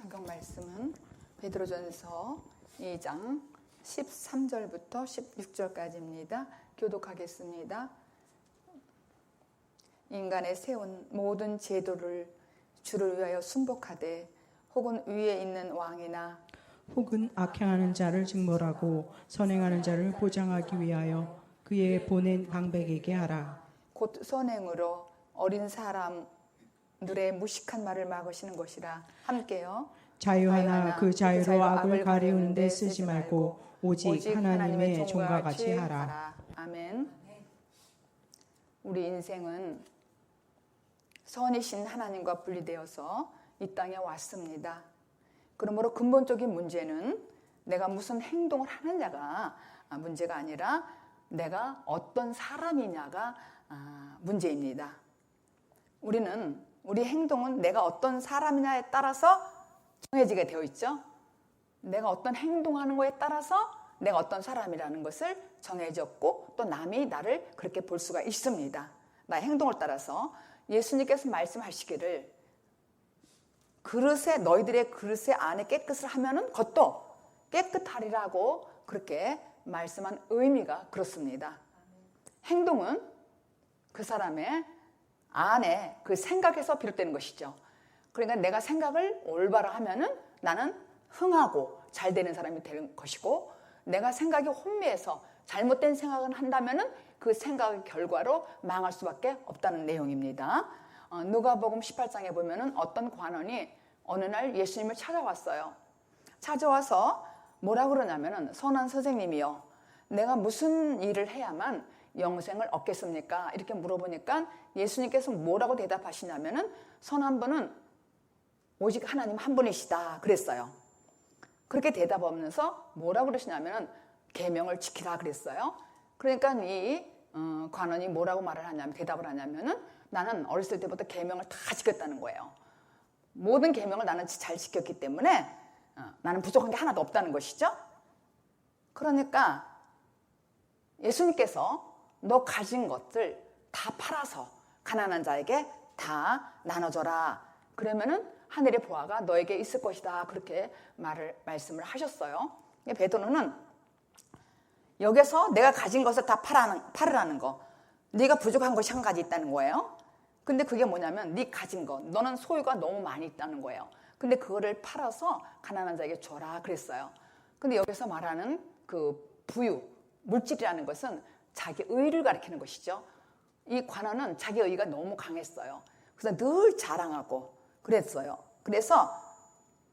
성경 말씀은 베드로전서 2장 13절부터 16절까지입니다. 교독하겠습니다. 인간의 세운 모든 제도를 주를 위하여 순복하되 혹은 위에 있는 왕이나 혹은 악행하는 자를 징벌하고 선행하는 자를 보장하기 위하여 그의 보낸 방백에게 하라. 곧 선행으로 어린 사람들의 무식한 말을 막으시는 것이라. 함께요. 자유하나 그 자유로 악을 가리우는 데 쓰지 말고 오직 하나님의 종과 같이 하라. 아멘. 우리 인생은 선이신 하나님과 분리되어서 이 땅에 왔습니다. 그러므로 근본적인 문제는 내가 무슨 행동을 하느냐가 문제가 아니라 내가 어떤 사람이냐가 문제입니다. 우리 행동은 내가 어떤 사람이냐에 따라서 정해지게 되어 있죠. 내가 어떤 행동하는 거에 따라서 내가 어떤 사람이라는 것을 정해졌고 또 남이 나를 그렇게 볼 수가 있습니다. 나의 행동을 따라서 예수님께서 말씀하시기를 그릇에 너희들의 그릇에 안에 깨끗을 하면은 겉도 깨끗하리라고 그렇게 말씀한 의미가 그렇습니다. 행동은 그 사람의 안에 그 생각에서 비롯되는 것이죠. 그러니까 내가 생각을 올바로 하면은 나는 흥하고 잘 되는 사람이 되는 것이고, 내가 생각이 혼미해서 잘못된 생각을 한다면은 그 생각의 결과로 망할 수밖에 없다는 내용입니다. 누가복음 18장에 보면은 어떤 관원이 어느 날 예수님을 찾아왔어요. 찾아와서 뭐라 그러냐면은 선한 선생님이요, 내가 무슨 일을 해야만 영생을 얻겠습니까? 이렇게 물어보니까 예수님께서 뭐라고 대답하시냐면은 선한 분은 오직 하나님 한 분이시다 그랬어요. 그렇게 대답하면서 뭐라고 그러시냐면은 계명을 지키라 그랬어요. 그러니까 이 관원이 뭐라고 말을 하냐면 대답을 하냐면은 나는 어렸을 때부터 계명을 다 지켰다는 거예요. 모든 계명을 나는 잘 지켰기 때문에 나는 부족한 게 하나도 없다는 것이죠. 그러니까 예수님께서 너 가진 것들 다 팔아서 가난한 자에게 다 나눠줘라. 그러면은 하늘의 보화가 너에게 있을 것이다. 그렇게 말씀을 하셨어요. 베드로는 여기서 내가 가진 것을 다 팔으라는 거, 네가 부족한 것이 한 가지 있다는 거예요. 근데 그게 뭐냐면 네 가진 것, 너는 소유가 너무 많이 있다는 거예요. 근데 그거를 팔아서 가난한 자에게 줘라 그랬어요. 근데 여기서 말하는 그 부유, 물질이라는 것은 자기 의를 가리키는 것이죠. 이 관원은 자기 의가 너무 강했어요. 그래서 늘 자랑하고 그랬어요. 그래서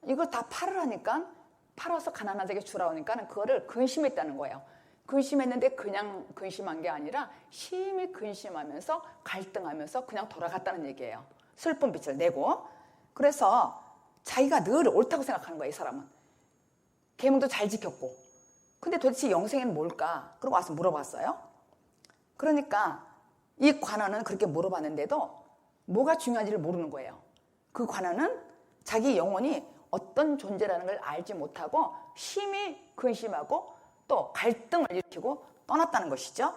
이걸 다 팔으라니까, 팔아서 가난한 자에게 주라고 하니까 그거를 근심했다는 거예요. 근심했는데 그냥 근심한 게 아니라 심히 근심하면서 갈등하면서 그냥 돌아갔다는 얘기예요. 슬픈 빛을 내고. 그래서 자기가 늘 옳다고 생각하는 거예요. 이 사람은 계명도 잘 지켰고, 근데 도대체 영생은 뭘까? 그러고 와서 물어봤어요. 그러니까 이 관원은 그렇게 물어봤는데도 뭐가 중요한지를 모르는 거예요. 그 관원은 자기 영혼이 어떤 존재라는 걸 알지 못하고 심히 근심하고 또 갈등을 일으키고 떠났다는 것이죠.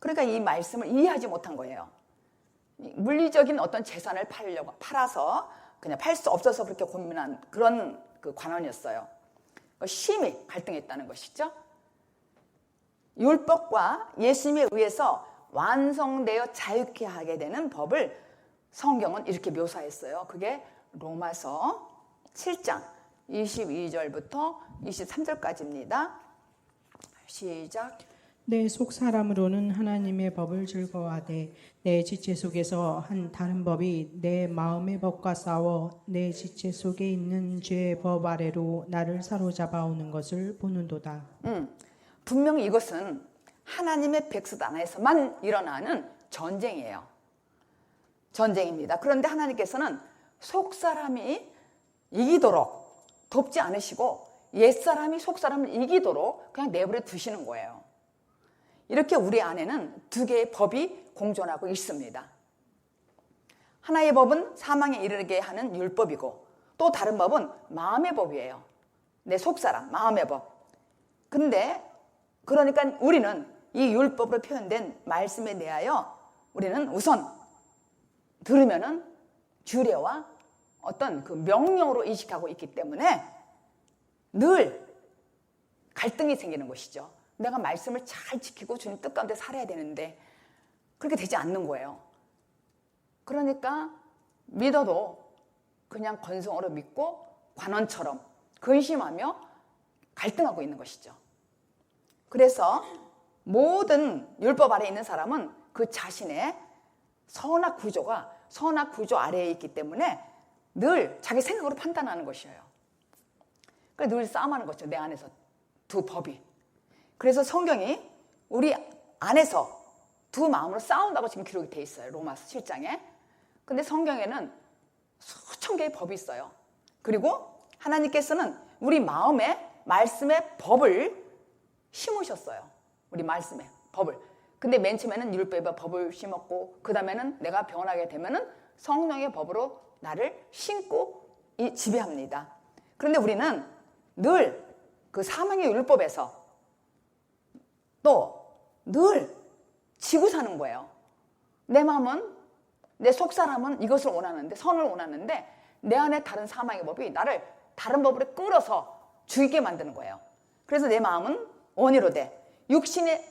그러니까 이 말씀을 이해하지 못한 거예요. 물리적인 어떤 재산을 팔아서 그냥 팔 수 없어서 그렇게 고민한 그런 그 관원이었어요. 심히 갈등했다는 것이죠. 율법과 예수님에 의해서 완성되어 자유케 하게 되는 법을 성경은 이렇게 묘사했어요. 그게 로마서 7장 22절부터 23절까지입니다. 시작. 내 속 사람으로는 하나님의 법을 즐거워하되 내 지체 속에서 한 다른 법이 내 마음의 법과 싸워 내 지체 속에 있는 죄의 법 아래로 나를 사로잡아 오는 것을 보는도다. 분명히 이것은 하나님의 백성 안에서만 일어나는 전쟁이에요. 전쟁입니다. 그런데 하나님께서는 속사람이 이기도록 돕지 않으시고 옛사람이 속사람을 이기도록 그냥 내버려 두시는 거예요. 이렇게 우리 안에는 두 개의 법이 공존하고 있습니다. 하나의 법은 사망에 이르게 하는 율법이고 또 다른 법은 마음의 법이에요. 내 속사람, 마음의 법. 그러니까 우리는 이 율법으로 표현된 말씀에 대하여 우리는 우선 들으면은 주례와 어떤 그 명령으로 인식하고 있기 때문에 늘 갈등이 생기는 것이죠. 내가 말씀을 잘 지키고 주님 뜻 가운데 살아야 되는데 그렇게 되지 않는 거예요. 그러니까 믿어도 그냥 건성으로 믿고 관원처럼 근심하며 갈등하고 있는 것이죠. 그래서 모든 율법 아래에 있는 사람은 그 자신의 선악 구조 아래에 있기 때문에 늘 자기 생각으로 판단하는 것이에요. 그러니까 늘 싸움하는 거죠. 내 안에서 두 법이. 그래서 성경이 우리 안에서 두 마음으로 싸운다고 지금 기록이 돼 있어요. 로마서 7장에. 근데 성경에는 수천 개의 법이 있어요. 그리고 하나님께서는 우리 마음에 말씀의 법을 심으셨어요. 우리 말씀의 법을. 근데 맨 처음에는 율법의 법을 심었고 그 다음에는 내가 변하게 되면은 성령의 법으로 나를 신고 지배합니다. 그런데 우리는 늘 그 사망의 율법에서 또 늘 지고 사는 거예요. 내 마음은 내 속사람은 이것을 원하는데 선을 원하는데 내 안에 다른 사망의 법이 나를 다른 법으로 끌어서 죽이게 만드는 거예요. 그래서 내 마음은 원의로 돼. 육신에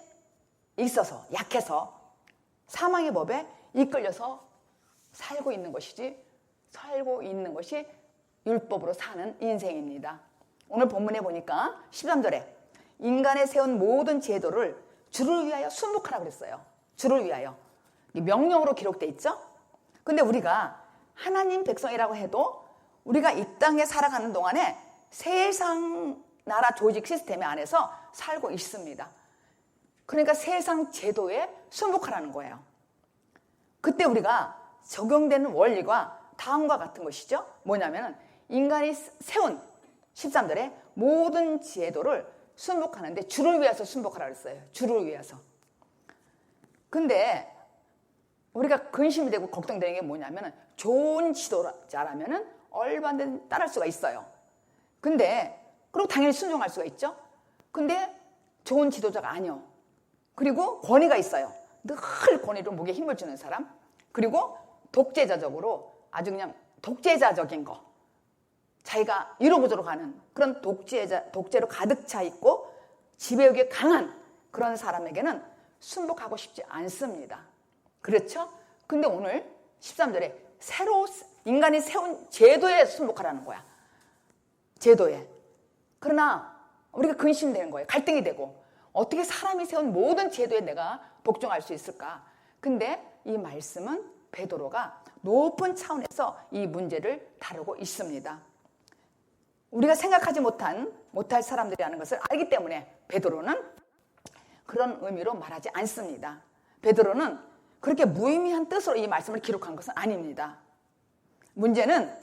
있어서 약해서 사망의 법에 이끌려서 살고 있는 것이 율법으로 사는 인생입니다. 오늘 본문에 보니까 13절에 인간에 세운 모든 제도를 주를 위하여 순복하라 그랬어요. 주를 위하여. 명령으로 기록돼 있죠. 근데 우리가 하나님 백성이라고 해도 우리가 이 땅에 살아가는 동안에 세상 나라 조직 시스템 안에서 살고 있습니다. 그러니까 세상 제도에 순복하라는 거예요. 그때 우리가 적용되는 원리가 다음과 같은 것이죠. 뭐냐면 인간이 세운 13절에 모든 제도를 순복하는데 주를 위해서 순복하라 그랬어요. 주를 위해서. 근데 우리가 근심이 되고 걱정되는 게 뭐냐면 좋은 지도자라면 얼마든지 따를 수가 있어요. 근데 그리고 당연히 순종할 수가 있죠. 근데 좋은 지도자가 아니요. 그리고 권위가 있어요. 늘 권위로 목에 힘을 주는 사람. 그리고 독재자적으로 아주 그냥 독재자적인 거. 자기가 이로부저로 가는 그런 독재로 가득 차 있고 지배욕이 강한 그런 사람에게는 순복하고 싶지 않습니다. 그렇죠? 근데 오늘 13절에 새로 인간이 세운 제도에 순복하라는 거야. 제도에. 그러나 우리가 근심되는 거예요. 갈등이 되고 어떻게 사람이 세운 모든 제도에 내가 복종할 수 있을까? 근데 이 말씀은 베드로가 높은 차원에서 이 문제를 다루고 있습니다. 우리가 생각하지 못할 사람들이라는 것을 알기 때문에 베드로는 그런 의미로 말하지 않습니다. 베드로는 그렇게 무의미한 뜻으로 이 말씀을 기록한 것은 아닙니다. 문제는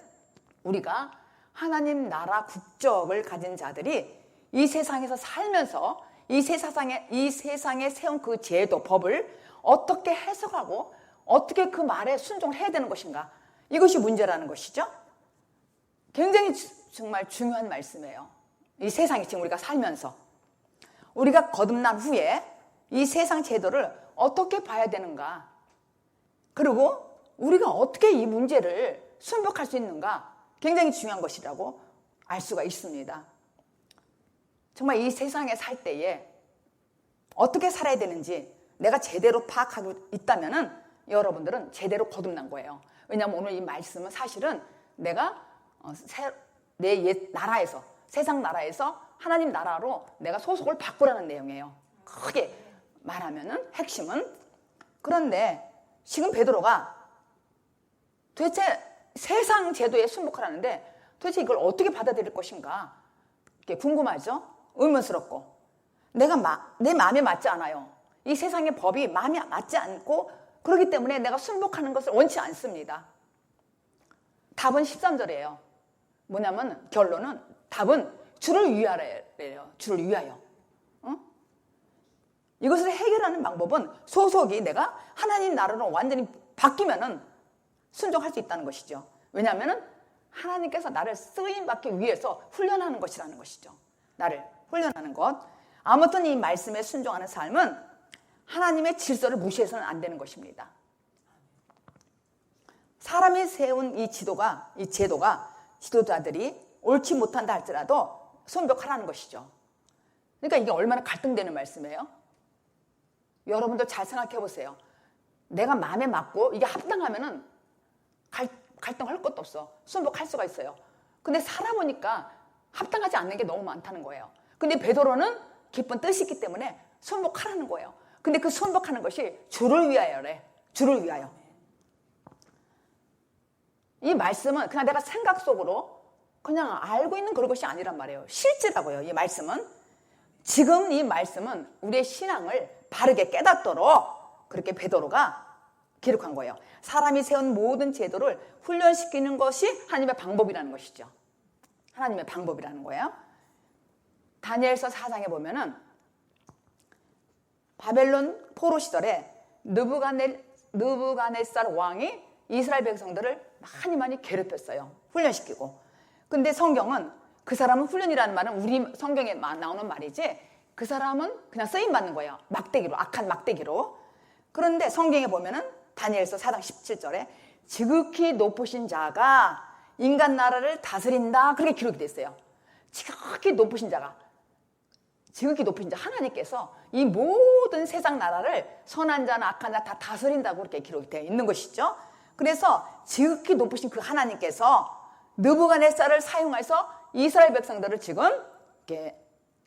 우리가 하나님 나라 국적을 가진 자들이 이 세상에서 살면서 이 세상에 세운 그 제도, 법을 어떻게 해석하고 어떻게 그 말에 순종을 해야 되는 것인가? 이것이 문제라는 것이죠. 굉장히 정말 중요한 말씀이에요. 이 세상에 지금 우리가 살면서 우리가 거듭난 후에 이 세상 제도를 어떻게 봐야 되는가? 그리고 우리가 어떻게 이 문제를 순복할 수 있는가? 굉장히 중요한 것이라고 알 수가 있습니다. 정말 이 세상에 살 때에 어떻게 살아야 되는지 내가 제대로 파악하고 있다면은 여러분들은 제대로 거듭난 거예요. 왜냐하면 오늘 이 말씀은 사실은 내가 내 옛 나라에서 세상 나라에서 하나님 나라로 내가 소속을 바꾸라는 내용이에요. 크게 말하면은 핵심은. 그런데 지금 베드로가 도대체 세상 제도에 순복하라는데 도대체 이걸 어떻게 받아들일 것인가? 이게 궁금하죠? 의문스럽고 내 마음에 맞지 않아요. 이 세상의 법이 마음에 맞지 않고 그렇기 때문에 내가 순복하는 것을 원치 않습니다. 답은 13절이에요. 뭐냐면 결론은 답은 주를 위하래요. 주를 위하여. 이것을 해결하는 방법은 소속이 내가 하나님 나라로 완전히 바뀌면은 순종할 수 있다는 것이죠. 왜냐하면은 하나님께서 나를 쓰임받기 위해서 훈련하는 것이라는 것이죠. 나를 훈련하는 것. 아무튼 이 말씀에 순종하는 삶은 하나님의 질서를 무시해서는 안 되는 것입니다. 사람이 세운 이 제도가 지도자들이 옳지 못한다 할지라도 순복하라는 것이죠. 그러니까 이게 얼마나 갈등되는 말씀이에요. 여러분들 잘 생각해 보세요. 내가 마음에 맞고 이게 합당하면은 갈등할 것도 없어. 순복할 수가 있어요. 근데 살아보니까 합당하지 않는 게 너무 많다는 거예요. 근데 베드로는 깊은 뜻이 있기 때문에 순복하라는 거예요. 근데 그 순복하는 것이 주를 위하여래. 주를 위하여. 이 말씀은 그냥 내가 생각 속으로 그냥 알고 있는 그런 것이 아니란 말이에요. 실제라고요. 이 말씀은. 지금 이 말씀은 우리의 신앙을 바르게 깨닫도록 그렇게 베드로가 기록한 거예요. 사람이 세운 모든 제도를 훈련시키는 것이 하나님의 방법이라는 것이죠. 하나님의 방법이라는 거예요. 다니엘서 4장에 보면은 바벨론 포로 시절에 느부갓네살 왕이 이스라엘 백성들을 많이 괴롭혔어요. 훈련시키고. 근데 성경은 그 사람은 훈련이라는 말은 우리 성경에 나오는 말이지 그 사람은 그냥 쓰임받는 거예요. 막대기로, 악한 막대기로. 그런데 성경에 보면은 다니엘서 4장 17절에 지극히 높으신 자가 인간 나라를 다스린다. 그렇게 기록이 됐어요. 지극히 높으신 자 하나님께서 이 모든 세상 나라를 선한 자나 악한 자 다 다스린다고 그렇게 기록이 되어 있는 것이죠. 그래서 지극히 높으신 그 하나님께서 느부갓네살을 사용해서 이스라엘 백성들을 지금 이렇게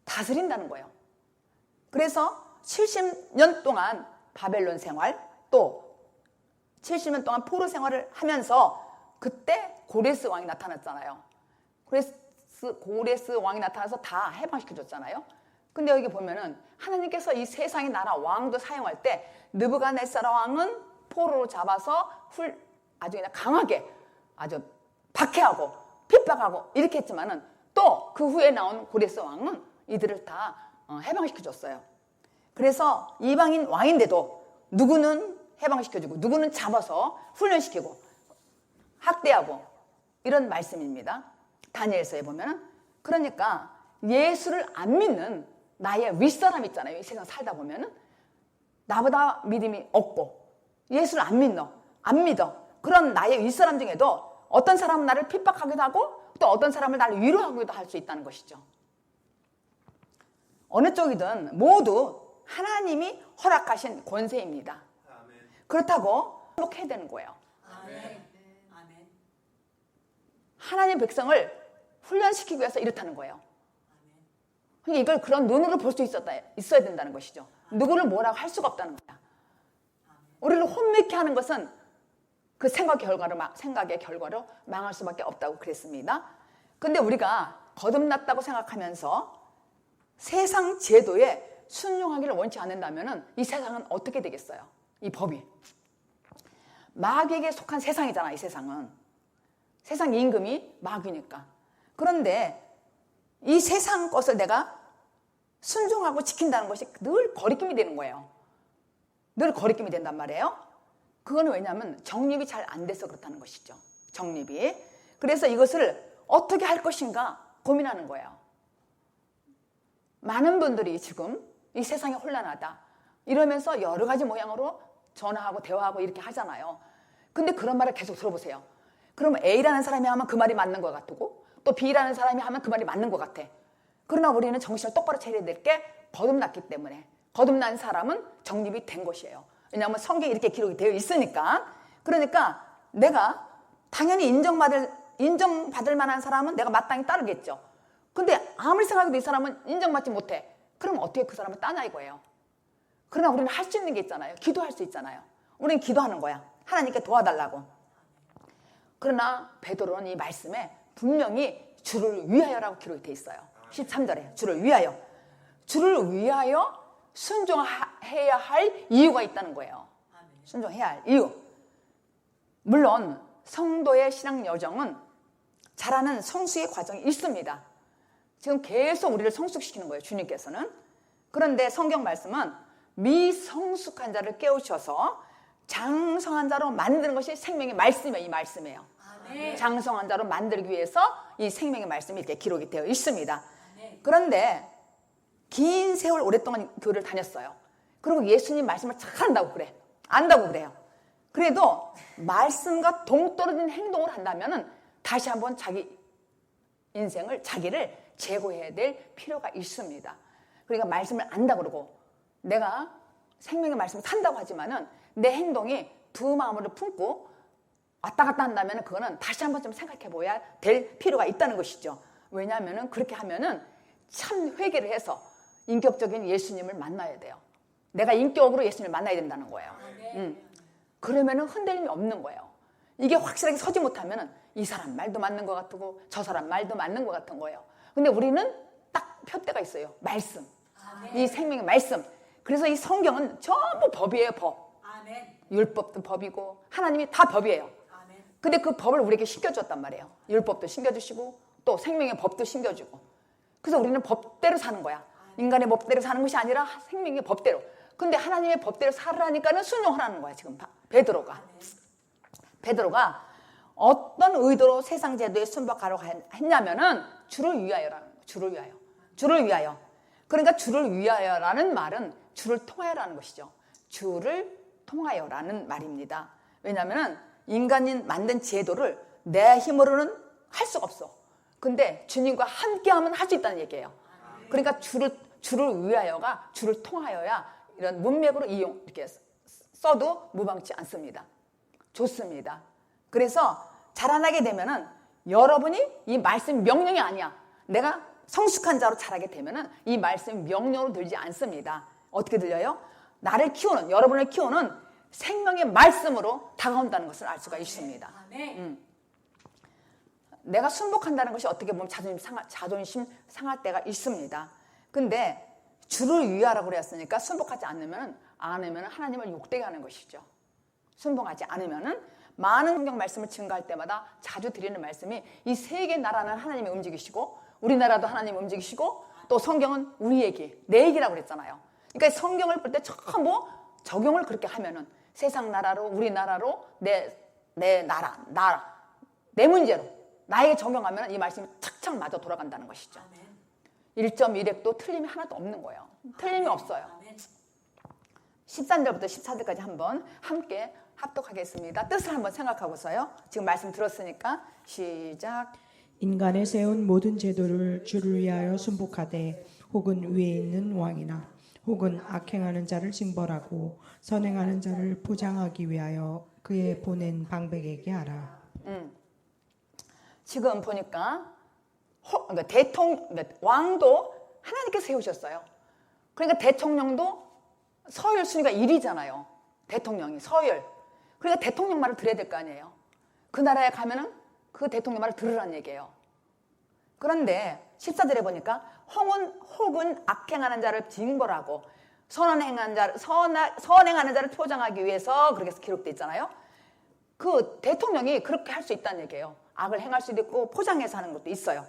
다스린다는 거예요. 그래서 70년 동안 바벨론 생활, 또 70년 동안 포로 생활을 하면서 그때 고레스 왕이 나타났잖아요. 고레스 왕이 나타나서 다 해방시켜줬잖아요. 근데 여기 보면은 하나님께서 이 세상의 나라 왕도 사용할 때 느부갓네살 왕은 포로로 잡아서 아주 그냥 강하게 아주 박해하고 핍박하고 이렇게 했지만은 또 그 후에 나온 고레스 왕은 이들을 다 해방시켜줬어요. 그래서 이방인 왕인데도 누구는 해방시켜주고 누구는 잡아서 훈련시키고 학대하고 이런 말씀입니다. 다니엘서에 보면은. 그러니까 예수를 안 믿는 나의 윗사람 있잖아요. 이 세상 살다 보면은 나보다 믿음이 없고 예수를 안 믿어. 그런 나의 윗사람 중에도 어떤 사람은 나를 핍박하기도 하고 또 어떤 사람을 나를 위로하기도 할 수 있다는 것이죠. 어느 쪽이든 모두 하나님이 허락하신 권세입니다. 그렇다고 행복해야 되는 거예요. 하나님 백성을 훈련시키기 위해서 이렇다는 거예요. 이걸 그런 눈으로 볼 수 있어야 된다는 것이죠. 누구를 뭐라고 할 수가 없다는 거야. 우리를 혼미케 하는 것은 그 생각의 결과로 망할 수밖에 없다고 그랬습니다. 근데 우리가 거듭났다고 생각하면서 세상 제도에 순종하기를 원치 않는다면 이 세상은 어떻게 되겠어요? 이 법이. 마귀에게 속한 세상이잖아, 이 세상은. 세상 임금이 마귀니까. 그런데 이 세상 것을 내가 순종하고 지킨다는 것이 늘 거리낌이 되는 거예요. 늘 거리낌이 된단 말이에요. 그건 왜냐하면 정립이 잘 안 돼서 그렇다는 것이죠. 정립이. 그래서 이것을 어떻게 할 것인가 고민하는 거예요. 많은 분들이 지금 이 세상이 혼란하다 이러면서 여러 가지 모양으로 전화하고 대화하고 이렇게 하잖아요. 근데 그런 말을 계속 들어보세요. 그러면 A라는 사람이 하면 그 말이 맞는 것 같고 또 B라는 사람이 하면 그 말이 맞는 것 같아. 그러나 우리는 정신을 똑바로 차려야 될 게 거듭났기 때문에 거듭난 사람은 정립이 된 것이에요. 왜냐하면 성경에 이렇게 기록이 되어 있으니까. 그러니까 내가 당연히 인정받을 만한 사람은 내가 마땅히 따르겠죠. 근데 아무리 생각해도 이 사람은 인정받지 못해. 그럼 어떻게 그 사람을 따냐 이거예요. 그러나 우리는 할 수 있는 게 있잖아요. 기도할 수 있잖아요. 우리는 기도하는 거야. 하나님께 도와달라고. 그러나 베드로는 이 말씀에 분명히 주를 위하여라고 기록이 되어 있어요. 13절에 주를 위하여. 주를 위하여 순종해야 할 이유가 있다는 거예요. 순종해야 할 이유. 물론 성도의 신앙 여정은 자라는 성숙의 과정이 있습니다. 지금 계속 우리를 성숙시키는 거예요. 주님께서는. 그런데 성경 말씀은 미성숙한 자를 깨우셔서 장성한 자로 만드는 것이 생명의 말씀이에요. 이 말씀이에요. 아멘. 장성한 자로 만들기 위해서 이 생명의 말씀이 이렇게 기록이 되어 있습니다. 아멘. 그런데 긴 세월 오랫동안 교회를 다녔어요. 그리고 예수님 말씀을 잘 안다고 그래요. 그래도 말씀과 동떨어진 행동을 한다면은 다시 한번 자기 인생을, 자기를 재고해야 될 필요가 있습니다. 그러니까 말씀을 안다 그러고 내가 생명의 말씀을 산다고 하지만은 내 행동이 두 마음으로 품고 왔다 갔다 한다면 그거는 다시 한번 좀 생각해 봐야 될 필요가 있다는 것이죠. 왜냐하면은 그렇게 하면은 참 회개를 해서 인격적인 예수님을 만나야 돼요. 내가 인격으로 예수님을 만나야 된다는 거예요. 그러면은 흔들림이 없는 거예요. 이게 확실하게 서지 못하면은 이 사람 말도 맞는 것 같고 저 사람 말도 맞는 것 같은 거예요. 근데 우리는 딱 표대가 있어요. 말씀. 이 생명의 말씀. 그래서 이 성경은 전부 법이에요, 법. 율법도 법이고 하나님이 다 법이에요. 근데 그 법을 우리에게 신겨줬단 말이에요. 율법도 신겨주시고 또 생명의 법도 신겨주고. 그래서 우리는 법대로 사는 거야. 인간의 법대로 사는 것이 아니라 생명의 법대로. 근데 하나님의 법대로 살으라니까는 순종하라는 거야, 지금 베드로가. 베드로가 어떤 의도로 세상 제도에 순박하려고 했냐면은 주를 위하여라는 거예요. 주를 위하여. 주를 위하여. 그러니까 주를 위하여라는 말은 주를 통하여라는 것이죠. 주를 통하여라는 말입니다. 왜냐하면은 인간이 만든 제도를 내 힘으로는 할 수가 없어. 근데 주님과 함께하면 할 수 있다는 얘기예요. 그러니까 주를 위하여가 주를 통하여야 이런 문맥으로 이렇게 써도 무방치 않습니다. 좋습니다. 그래서 자라나게 되면은 여러분이 이 말씀 명령이 아니야. 내가 성숙한 자로 자라게 되면은 이 말씀 명령으로 들지 않습니다. 어떻게 들려요? 나를 키우는, 여러분을 키우는 생명의 말씀으로 다가온다는 것을 알 수가 있습니다. 내가 순복한다는 것이 어떻게 보면 자존심 상할 때가 있습니다. 근데 주를 위하라고 그랬으니까 순복하지 않으면 하나님을 욕되게 하는 것이죠. 순복하지 않으면은 많은 성경 말씀을 증거할 때마다 자주 드리는 말씀이 이 세계 나라는 하나님이 움직이시고 우리나라도 하나님이 움직이시고 또 성경은 우리 얘기, 내 얘기라고 그랬잖아요. 그러니까 성경을 볼 때 전부 적용을 그렇게 하면은 세상 나라로 우리나라로 내 나라 내 문제로 나에게 적용하면 이 말씀이 착착 맞아 돌아간다는 것이죠. 1.1획도 틀림이 하나도 없는 거예요. 틀림이 없어요. 13절부터 14절까지 한번 함께 합독하겠습니다. 뜻을 한번 생각하고서요. 지금 말씀 들었으니까 시작. 인간의 세운 모든 제도를 주를 위하여 순복하되 혹은 위에 있는 왕이나 혹은 악행하는 자를 징벌하고 선행하는 자를 보장하기 위하여 그의 보낸 방백에게 하라. 지금 보니까 왕도 하나님께서 세우셨어요. 그러니까 대통령도 서열 순위가 1위잖아요. 대통령이 서열. 그러니까 대통령 말을 들어야 될 거 아니에요. 그 나라에 가면은 그 대통령 말을 들으라는 얘기예요. 그런데 14절에 보니까 혹은 악행하는 자를 징벌하고 선행하는 자를 표장하기 위해서 그렇게 기록되어 있잖아요. 그 대통령이 그렇게 할 수 있다는 얘기예요. 악을 행할 수도 있고 포장해서 하는 것도 있어요.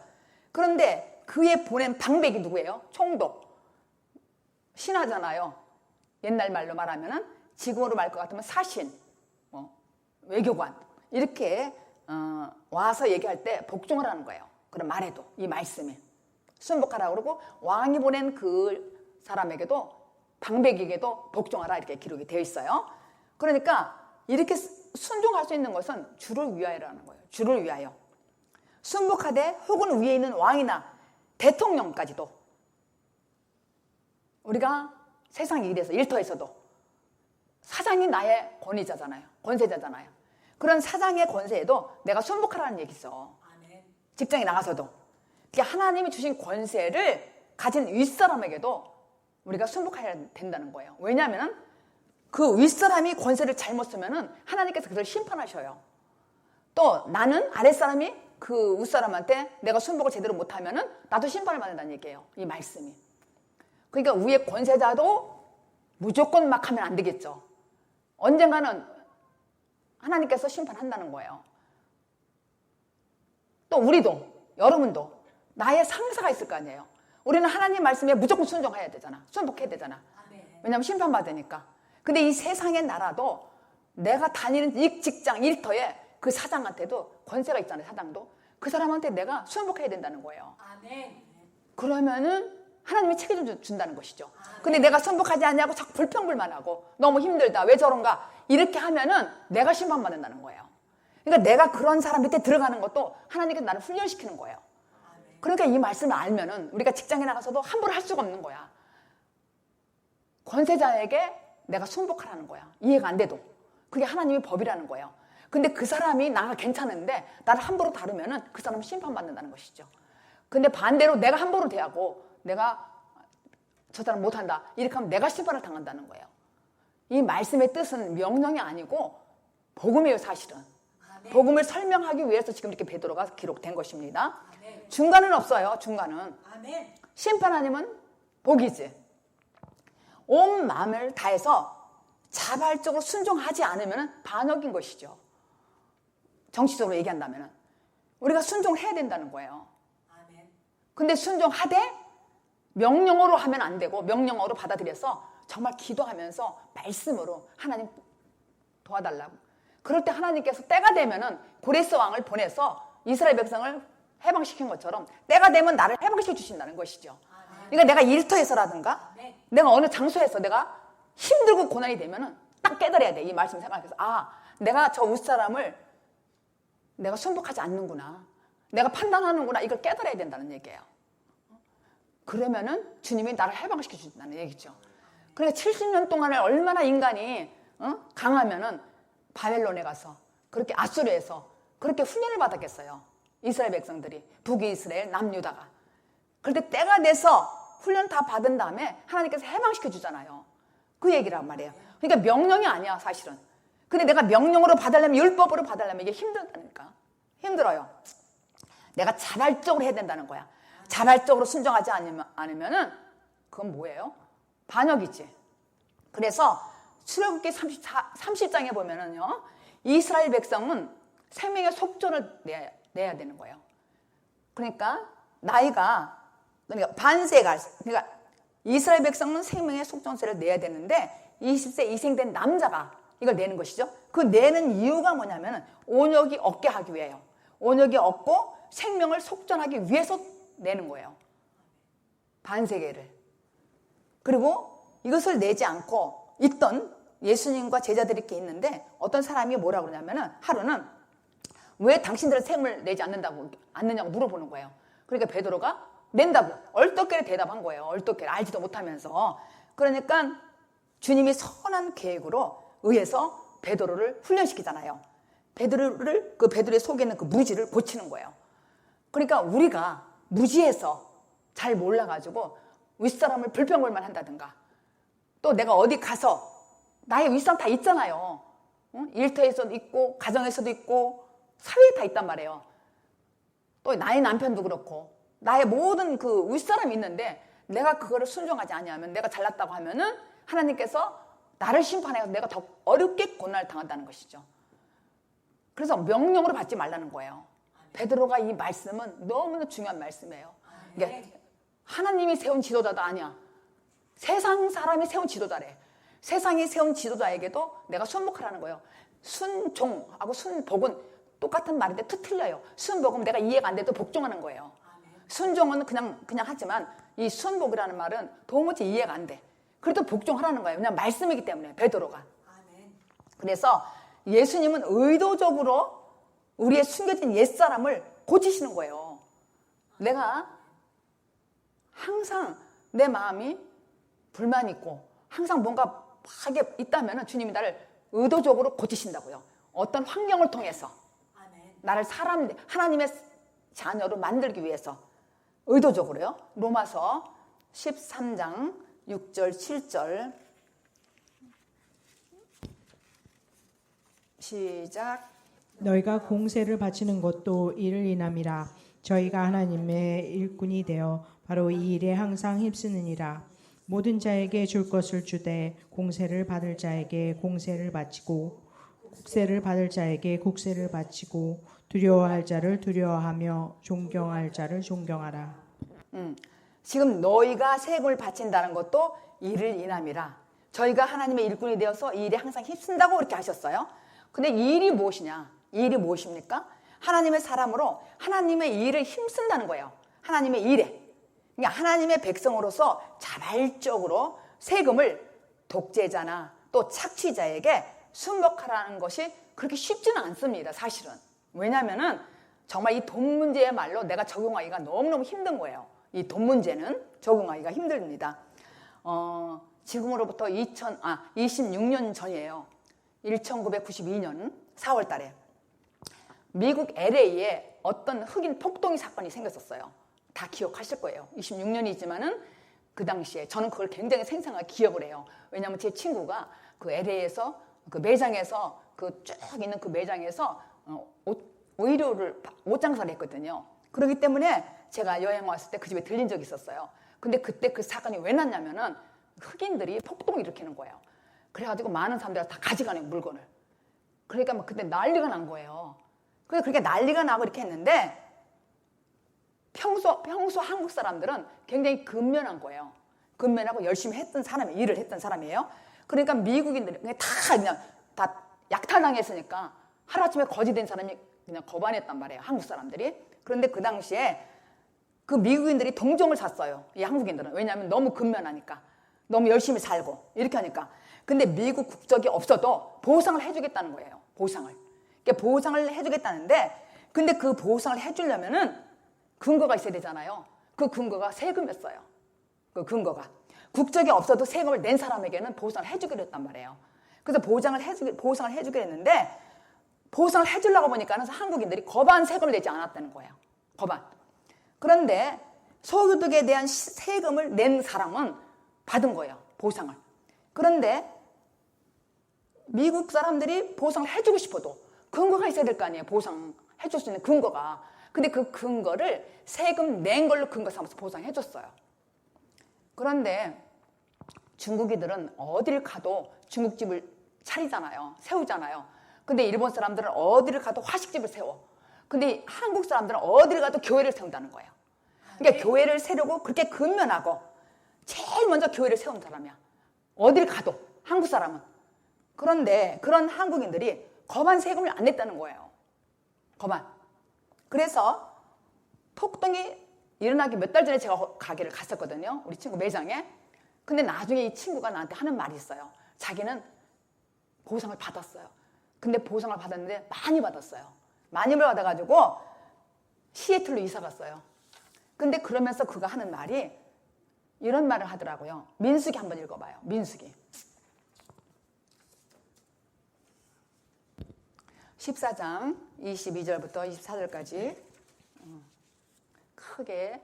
그런데 그의 보낸 방백이 누구예요? 총독. 신하잖아요. 옛날 말로 말하면은 지금으로 말 것 같으면 사신, 외교관 이렇게 와서 얘기할 때 복종을 하는 거예요. 그럼 말해도 이 말씀에 순복하라고 그러고 왕이 보낸 그 사람에게도 방백에게도 복종하라 이렇게 기록이 되어 있어요. 그러니까 이렇게 순종할 수 있는 것은 주를 위하여라는 거예요. 주를 위하여. 순복하되 혹은 위에 있는 왕이나 대통령까지도 우리가 세상 일터에서도 사장이 나의 권위자잖아요. 권세자잖아요. 그런 사장의 권세에도 내가 순복하라는 얘기죠. 직장에 나가서도. 하나님이 주신 권세를 가진 윗사람에게도 우리가 순복해야 된다는 거예요. 왜냐하면 그 윗사람이 권세를 잘못 쓰면 하나님께서 그를 심판하셔요. 또 나는 아랫사람이 그 윗사람한테 내가 순복을 제대로 못하면 나도 심판을 받는다는 얘기예요. 이 말씀이. 그러니까 위에 권세자도 무조건 막 하면 안 되겠죠. 언젠가는 하나님께서 심판한다는 거예요. 또 우리도, 여러분도 나의 상사가 있을 거 아니에요. 우리는 하나님 말씀에 무조건 순종해야 되잖아. 순복해야 되잖아. 왜냐하면 심판받으니까. 근데 이 세상의 나라도 내가 다니는 이 직장, 일터에 그 사장한테도 권세가 있잖아요. 사장도. 그 사람한테 내가 순복해야 된다는 거예요. 그러면은 하나님이 책임을 준다는 것이죠. 근데 내가 순복하지 않냐고 자꾸 불평불만하고 너무 힘들다. 왜 저런가? 이렇게 하면은 내가 심판받는다는 거예요. 그러니까 내가 그런 사람 밑에 들어가는 것도 하나님께서 나를 훈련시키는 거예요. 그러니까 이 말씀을 알면은 우리가 직장에 나가서도 함부로 할 수가 없는 거야. 권세자에게 내가 순복하라는 거야. 이해가 안 돼도. 그게 하나님의 법이라는 거예요. 근데 그 사람이 나가 괜찮은데 나를 함부로 다루면은 그 사람은 심판받는다는 것이죠. 근데 반대로 내가 함부로 대하고 내가 저 사람 못한다 이렇게 하면 내가 심판을 당한다는 거예요. 이 말씀의 뜻은 명령이 아니고 복음이에요. 사실은. 복음을 설명하기 위해서 지금 이렇게 베드로가 기록된 것입니다. 중간은 없어요. 중간은. 심판하님은 복이지. 온 마음을 다해서 자발적으로 순종하지 않으면 반역인 것이죠. 정치적으로 얘기한다면 우리가 순종을 해야 된다는 거예요. 근데 순종하되 명령어로 하면 안 되고 명령어로 받아들여서 정말 기도하면서 말씀으로 하나님 도와달라고. 그럴 때 하나님께서 때가 되면은 고레스 왕을 보내서 이스라엘 백성을 해방시킨 것처럼 때가 되면 나를 해방시켜 주신다는 것이죠. 그러니까 내가 일터에서라든가 내가 어느 장소에서 내가 힘들고 고난이 되면은 딱 깨달아야 돼. 이 말씀 생각해서 내가 저 윗사람을 내가 순복하지 않는구나. 내가 판단하는구나. 이걸 깨달아야 된다는 얘기예요. 그러면은 주님이 나를 해방시켜 주신다는 얘기죠. 그러니까 70년 동안을 얼마나 인간이 강하면은 바벨론에 가서 그렇게 아수르에서 그렇게 훈련을 받았겠어요. 이스라엘 백성들이 북이스라엘 남유다가. 그런데 때가 돼서 훈련 다 받은 다음에 하나님께서 해방시켜 주잖아요. 그 얘기란 말이에요. 그러니까 명령이 아니야 사실은. 근데 내가 명령으로 받으려면 율법으로 받으려면 이게 힘들다니까. 힘들어요. 내가 자발적으로 해야 된다는 거야. 자발적으로 순종하지 않으면은 그건 뭐예요? 반역이지. 그래서 출애굽기 30장에 보면은요, 이스라엘 백성은 생명의 속전을 내야 되는 거예요. 그러니까 그러니까 반세가, 그러니까 이스라엘 백성은 생명의 속전세를 내야 되는데 20세 이생된 남자가 이걸 내는 것이죠. 그 내는 이유가 뭐냐면 온역이 없게 하기 위해요. 온역이 없고 생명을 속전하기 위해서 내는 거예요. 반세계를. 그리고 이것을 내지 않고 있던 예수님과 제자들이 이렇게 있는데 어떤 사람이 뭐라고 그러냐면은 하루는 왜 당신들은 세금을 내지 않느냐고 물어보는 거예요. 그러니까 베드로가 낸다고 얼떨결에 대답한 거예요. 얼떨결에 알지도 못하면서. 그러니까 주님이 선한 계획으로 의해서 베드로를 훈련시키잖아요. 그 베드로의 속에 있는 그 무지를 고치는 거예요. 그러니까 우리가 무지해서 잘 몰라가지고 윗사람을 불평불만 한다든가 또 내가 어디 가서 나의 윗사람 다 있잖아요. 일터에서도 있고 가정에서도 있고 사회에 다 있단 말이에요. 또 나의 남편도 그렇고 나의 모든 그 윗사람이 있는데 내가 그거를 순종하지 않으면 내가 잘났다고 하면은 하나님께서 나를 심판해서 내가 더 어렵게 고난을 당한다는 것이죠. 그래서 명령으로 받지 말라는 거예요. 베드로가 이 말씀은 너무나 중요한 말씀이에요. 그러니까 하나님이 세운 지도자도 아니야. 세상 사람이 세운 지도자래. 세상이 세운 지도자에게도 내가 순복하라는 거예요. 순종하고 순복은 똑같은 말인데 틀려요. 순복은 내가 이해가 안 돼도 복종하는 거예요. 순종은 그냥 하지만 이 순복이라는 말은 도무지 이해가 안 돼. 그래도 복종하라는 거예요. 그냥 말씀이기 때문에 베드로가. 그래서 예수님은 의도적으로 우리의 숨겨진 옛사람을 고치시는 거예요. 내가 항상 내 마음이 불만이 있고 항상 뭔가 하게 있다면 주님이 나를 의도적으로 고치신다고요. 어떤 환경을 통해서 나를 하나님의 자녀로 만들기 위해서 의도적으로요. 로마서 13장 6절 7절 시작. 너희가 공세를 바치는 것도 이를 인함이라. 저희가 하나님의 일꾼이 되어 바로 이 일에 항상 힘쓰느니라. 모든 자에게 줄 것을 주되 공세를 받을 자에게 공세를 바치고 국세를 받을 자에게 국세를 바치고 두려워할 자를 두려워하며 존경할 자를 존경하라. 지금 너희가 세금을 바친다는 것도 이를 인함이라. 저희가 하나님의 일꾼이 되어서 이 일에 항상 힘쓴다고 그렇게 하셨어요. 근데 이 일이 무엇이냐? 이 일이 무엇입니까? 하나님의 사람으로 하나님의 일을 힘쓴다는 거예요. 하나님의 일에. 그러니까 하나님의 백성으로서 자발적으로 세금을 독재자나 또 착취자에게 순복하라는 것이 그렇게 쉽지는 않습니다. 사실은. 왜냐하면은 정말 이 돈 문제야말로 내가 적용하기가 너무너무 힘든 거예요. 이 돈 문제는 적용하기가 힘듭니다. 지금으로부터 26년 전이에요. 1992년 4월 달에 미국 LA에 어떤 흑인 폭동이 사건이 생겼었어요. 다 기억하실 거예요. 26년이지만은 그 당시에 저는 그걸 굉장히 생생하게 기억을 해요. 왜냐하면 제 친구가 그 LA에서 그 매장에서 그 쭉 있는 그 매장에서 옷 장사를 했거든요. 그렇기 때문에 제가 여행 왔을 때 그 집에 들린 적이 있었어요. 근데 그때 그 사건이 왜 났냐면은 흑인들이 폭동을 일으키는 거예요. 그래가지고 많은 사람들이 다 가져가는 물건을. 그러니까 막 그때 난리가 난 거예요. 그래서 그렇게 난리가 나고 이렇게 했는데 평소 한국 사람들은 굉장히 근면한 거예요. 근면하고 열심히 일을 했던 사람이에요. 그러니까 미국인들이 그냥 다 약탈당했으니까 하루아침에 거지된 사람이 그냥 거반했단 말이에요. 한국 사람들이. 그런데 그 당시에 그 미국인들이 동정을 샀어요. 이 한국인들은. 왜냐하면 너무 근면하니까. 너무 열심히 살고 이렇게 하니까. 근데 미국 국적이 없어도 보상을 해주겠다는 거예요. 보상을. 그러니까 보상을 해주겠다는데 근데 그 보상을 해주려면은 근거가 있어야 되잖아요. 그 근거가 세금이었어요. 그 근거가. 국적이 없어도 세금을 낸 사람에게는 보상을 해주기로 했단 말이에요. 그래서 보상을 해주기로 했는데 보상을 해주려고 보니까 한국인들이 거반 세금을 내지 않았다는 거예요. 거반. 그런데 소득에 대한 세금을 낸 사람은 받은 거예요. 보상을. 그런데 미국 사람들이 보상을 해주고 싶어도 근거가 있어야 될 거 아니에요. 보상해줄 수 있는 근거가. 근데 그 근거를 세금 낸 걸로 근거 삼아서 보상해줬어요. 그런데 중국인들은 어디를 가도 중국집을 차리잖아요. 세우잖아요. 근데 일본 사람들은 어디를 가도 화식집을 세워. 근데 한국 사람들은 어디를 가도 교회를 세운다는 거예요. 그러니까 교회를 세우고 그렇게 근면하고 제일 먼저 교회를 세운 사람이야. 어딜 가도 한국 사람은. 그런데 그런 한국인들이 거반 세금을 안 냈다는 거예요. 거반. 그래서 폭동이 일어나기 몇 달 전에 제가 가게를 갔었거든요. 우리 친구 매장에. 근데 나중에 이 친구가 나한테 하는 말이 있어요. 자기는 보상을 받았어요. 근데 보상을 받았는데 많이 받았어요. 많이 받아가지고 시애틀로 이사 갔어요. 근데 그러면서 그가 하는 말이 이런 말을 하더라고요. 민수기 한번 읽어봐요. 민수기. 14장 22절부터 24절까지 크게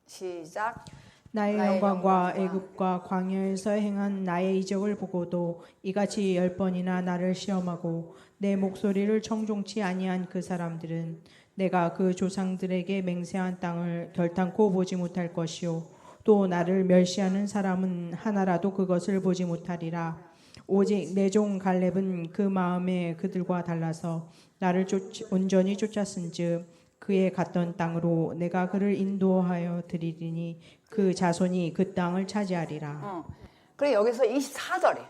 시작. 나의 영광과 애굽과 광야에서 행한 나의 이적을 보고도 이같이 10번이나 나를 시험하고 내 목소리를 청종치 아니한 그 사람들은 내가 그 조상들에게 맹세한 땅을 결탄코 보지 못할 것이요 또 나를 멸시하는 사람은 하나라도 그것을 보지 못하리라. 오직 내 종 갈렙은 그 마음에 그들과 달라서 나를 온전히 쫓았은즉 그의 갔던 땅으로 내가 그를 인도하여 드리리니 그 자손이 그 땅을 차지하리라. 그래 여기서 24절에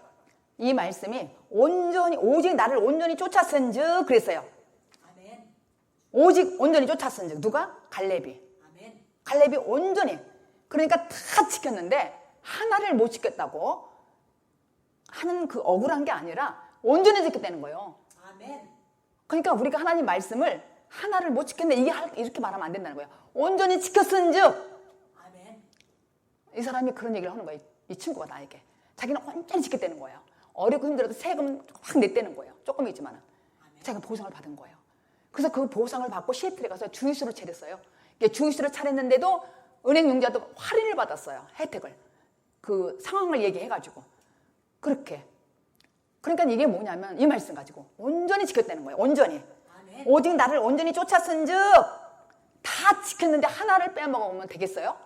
이 말씀이 온전히 오직 나를 온전히 쫓았은즉 그랬어요. 아멘. 오직 온전히 쫓았은즉 누가? 갈렙이. 아멘. 갈렙이 온전히. 그러니까 다 지켰는데 하나를 못 지켰다고 하는 그 억울한 게 아니라 온전히 지켰다는 거예요. 아멘. 그러니까 우리가 하나님 말씀을 하나를 못 지켰는데 이렇게 말하면 안 된다는 거예요. 온전히 지켰은즉. 아멘. 이 사람이 그런 얘기를 하는 거예요. 이 친구가 나에게. 자기는 온전히 지켰다는 거예요. 어렵고 힘들어도 세금 확 냈다는 거예요. 조금이지만 자기가 보상을 받은 거예요. 그래서 그 보상을 받고 시애틀에 가서 주유소를 차렸어요. 주유소를 차렸는데도 은행 융자도 할인을 받았어요. 혜택을. 그 상황을 얘기해가지고. 그렇게. 그러니까 이게 뭐냐면 이 말씀 가지고 온전히 지켰다는 거예요. 온전히. 아멘. 오직 나를 온전히 쫓았은즉 다 지켰는데 하나를 빼먹으면 되겠어요?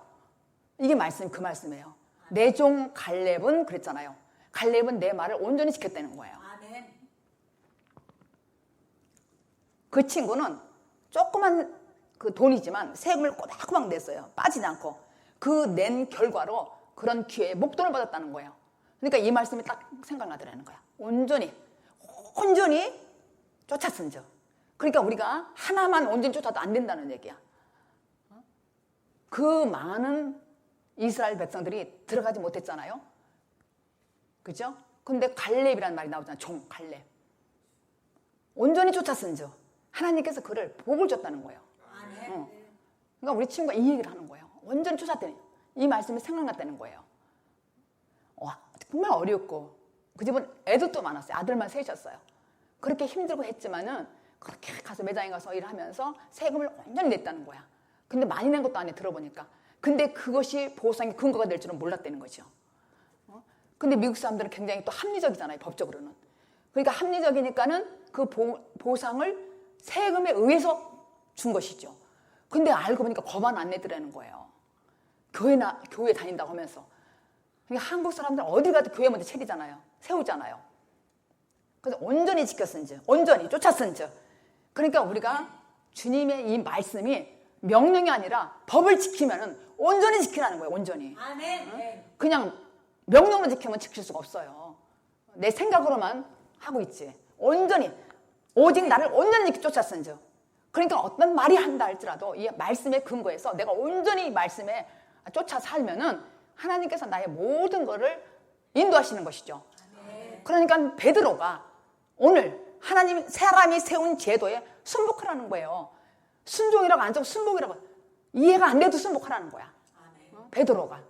이게 그 말씀이에요. 내 종 갈렙은 그랬잖아요. 갈렙은 내 말을 온전히 지켰다는 거예요. 아멘. 그 친구는 조그만 그 돈이지만 세금을 꼬박꼬박 냈어요. 빠지지 않고. 그 낸 결과로 그런 기회에 목돈을 받았다는 거예요. 그러니까 이 말씀이 딱 생각나더라는 거야. 온전히 쫓았은즉. 그러니까 우리가 하나만 온전히 쫓아도 안 된다는 얘기야. 그 많은 이스라엘 백성들이 들어가지 못했잖아요. 그죠? 근데 갈렙이라는 말이 나오잖아요. 종, 갈렙. 온전히 쫓았은즉 하나님께서 그를 복을 줬다는 거예요. 아멘. 그러니까 우리 친구가 이 얘기를 하는 거예요. 온전히 쫓았더니 이 말씀이 생각났다는 거예요. 와, 정말 어렵고 그 집은 애들도 많았어요. 아들만 셋이었어요. 그렇게 힘들고 했지만은 그렇게 가서 매장에 가서 일하면서 세금을 온전히 냈다는 거야. 근데 많이 낸 것도 아니에요. 들어보니까. 근데 그것이 보상의 근거가 될 줄은 몰랐다는 거죠. 근데 미국 사람들은 굉장히 또 합리적이잖아요. 법적으로는. 그러니까 합리적이니까는 그 보상을 세금에 의해서 준 것이죠. 근데 알고 보니까 거만 안 내더라는 거예요. 교회 다닌다고 하면서. 그러니까 한국 사람들은 어디 가도 교회 먼저 차리잖아요. 세우잖아요. 그래서 온전히 지켰은즉, 온전히 쫓았은즉. 그러니까 우리가 주님의 이 말씀이 명령이 아니라 법을 지키면은 온전히 지키라는 거예요. 온전히. 아멘. 그냥 명령으로 지키면 지킬 수가 없어요. 내 생각으로만 하고 있지. 온전히 오직 나를 온전히 쫓았은즉. 그러니까 어떤 말이 한다 할지라도 이 말씀의 근거에서 내가 온전히 이 말씀에 쫓아 살면은 하나님께서 나의 모든 것을 인도하시는 것이죠. 그러니까 베드로가 오늘 하나님 사람이 세운 제도에 순복하라는 거예요. 순종이라고 안 적고 순복이라고 이해가 안 돼도 순복하라는 거야. 베드로가.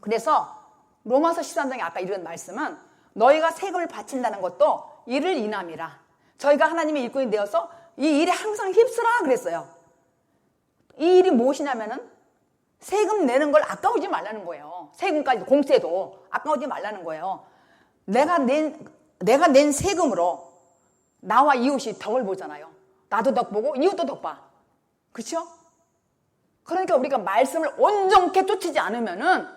그래서 로마서 13장에 아까 이런 말씀은 너희가 세금을 바친다는 것도 이를 인함이라. 저희가 하나님의 일꾼이 되어서 이 일에 항상 휩쓰라 그랬어요. 이 일이 무엇이냐면은 세금 내는 걸 아까우지 말라는 거예요. 세금까지 공세도 아까우지 말라는 거예요. 내가 낸 세금으로 나와 이웃이 덕을 보잖아요. 나도 덕 보고 이웃도 덕 봐. 그렇죠? 그러니까 우리가 말씀을 온전케 쫓지 않으면은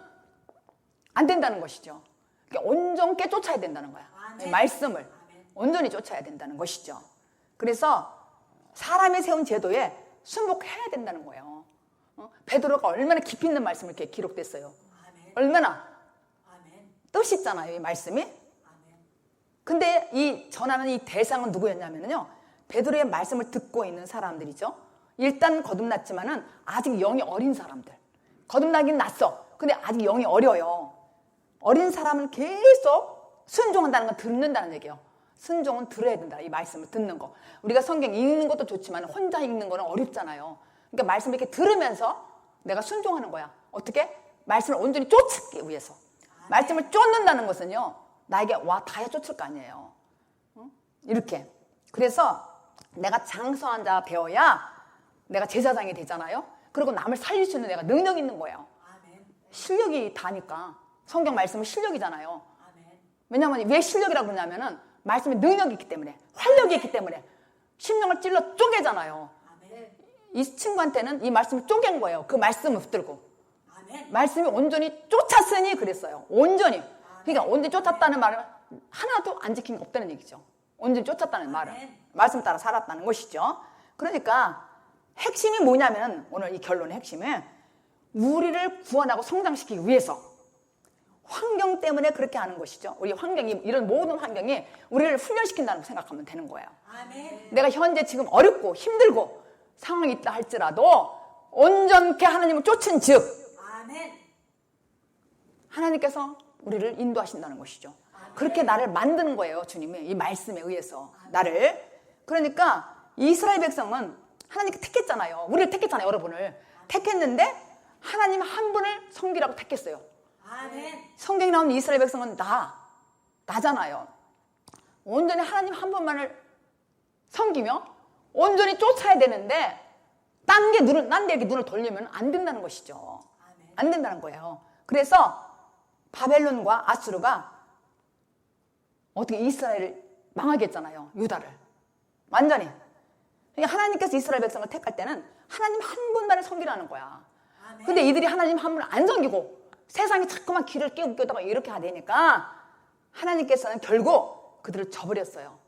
안 된다는 것이죠. 그러니까 온전케 쫓아야 된다는 거야. 아멘. 말씀을 온전히 쫓아야 된다는 것이죠. 그래서 사람이 세운 제도에 순복해야 된다는 거예요. 베드로가 얼마나 깊이 있는 말씀을 이렇게 기록됐어요. 얼마나 뜻이 있잖아요, 이 말씀이. 근데 이 전하는 이 대상은 누구였냐면요, 베드로의 말씀을 듣고 있는 사람들이죠. 일단 거듭났지만은 아직 영이 어린 사람들. 거듭나긴 났어. 근데 아직 영이 어려요. 어린 사람은 계속 순종한다는 건 듣는다는 얘기예요. 순종은 들어야 된다. 이 말씀을 듣는 거. 우리가 성경 읽는 것도 좋지만 혼자 읽는 거는 어렵잖아요. 그러니까 말씀을 이렇게 들으면서 내가 순종하는 거야. 어떻게? 말씀을 온전히 쫓기 위해서. 말씀을 쫓는다는 것은요, 나에게 와 다야 쫓을 거 아니에요. 이렇게. 그래서 내가 장성한 자 배워야 내가 제사장이 되잖아요. 그리고 남을 살릴 수 있는 내가 능력이 있는 거예요. 실력이 다니까. 성경 말씀은 실력이잖아요. 왜냐하면 왜 실력이라고 그러냐면은 말씀에 능력이 있기 때문에, 활력이 있기 때문에 심령을 찔러 쪼개잖아요. 이 친구한테는 이 말씀을 쪼갠 거예요. 그 말씀을 붙들고. 말씀이 온전히 쫓았으니 그랬어요. 온전히. 그러니까 온전히 쫓았다는 말은 하나도 안 지킨 게 없다는 얘기죠. 온전히 쫓았다는 말은 말씀 따라 살았다는 것이죠. 그러니까 핵심이 뭐냐면, 오늘 이 결론의 핵심은 우리를 구원하고 성장시키기 위해서 환경 때문에 그렇게 하는 것이죠. 우리 환경이, 이런 모든 환경이 우리를 훈련시킨다고 생각하면 되는 거예요. 내가 현재 지금 어렵고 힘들고 상황이 있다 할지라도 온전케 하나님을 쫓은 즉 하나님께서 우리를 인도하신다는 것이죠. 그렇게 나를 만드는 거예요. 주님이 이 말씀에 의해서 나를. 그러니까 이스라엘 백성은 하나님께 택했잖아요. 우리를 택했잖아요. 여러분을 택했는데 하나님 한 분을 섬기라고 택했어요. 성경에 나오는 이스라엘 백성은 나잖아요. 온전히 하나님 한 분만을 섬기며 온전히 쫓아야 되는데 딴 데 이렇게 눈을 돌리면 안 된다는 것이죠. 안 된다는 거예요. 그래서 바벨론과 아수르가 어떻게 이스라엘을 망하게 했잖아요. 유다를. 완전히. 그러니까 하나님께서 이스라엘 백성을 택할 때는 하나님 한 분만을 섬기라는 거야. 근데 이들이 하나님 한 분을 안 섬기고 세상에 자꾸만 길을 끼우다가 이렇게 하되니까 하나님께서는 결국 그들을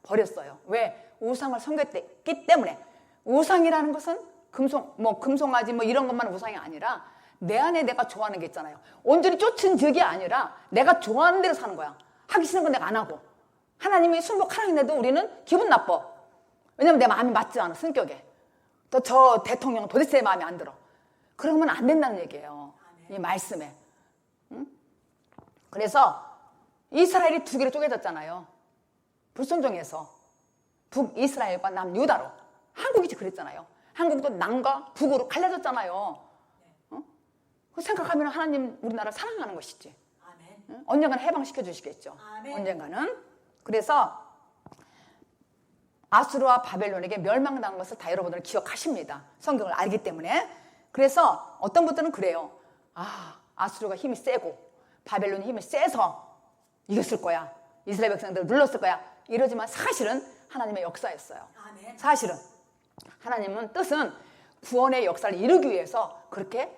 버렸어요. 왜? 우상을 섬겼기 때문에. 우상이라는 것은 금송아지 이런 것만 우상이 아니라 내 안에 내가 좋아하는 게 있잖아요. 온전히 쫓은 적이 아니라 내가 좋아하는 대로 사는 거야. 하기 싫은 건 내가 안 하고. 하나님이 순복하라 했는데도 우리는 기분 나빠. 왜냐면 내 마음이 맞지 않아, 성격에. 또 저 대통령은 도대체 내 마음에 안 들어. 그러면 안 된다는 얘기예요. 이 말씀에. 그래서 이스라엘이 두 개로 쪼개졌잖아요. 불순종해서. 북이스라엘과 남유다로. 한국이 그랬잖아요. 한국도 남과 북으로 갈라졌잖아요. 어? 그 생각하면 하나님 우리나라를 사랑하는 것이지. 아멘. 응? 언젠가는 해방시켜 주시겠죠. 아멘. 언젠가는. 그래서 아수르와 바벨론에게 멸망당한 것을 다 여러분들은 기억하십니다. 성경을 알기 때문에. 그래서 어떤 분들은 그래요. 아수르가 힘이 세고 바벨론이 힘이 세서 이겼을 거야. 이스라엘 백성들을 눌렀을 거야. 이러지만 사실은 하나님의 역사였어요. 아멘. 사실은 하나님은 뜻은 구원의 역사를 이루기 위해서 그렇게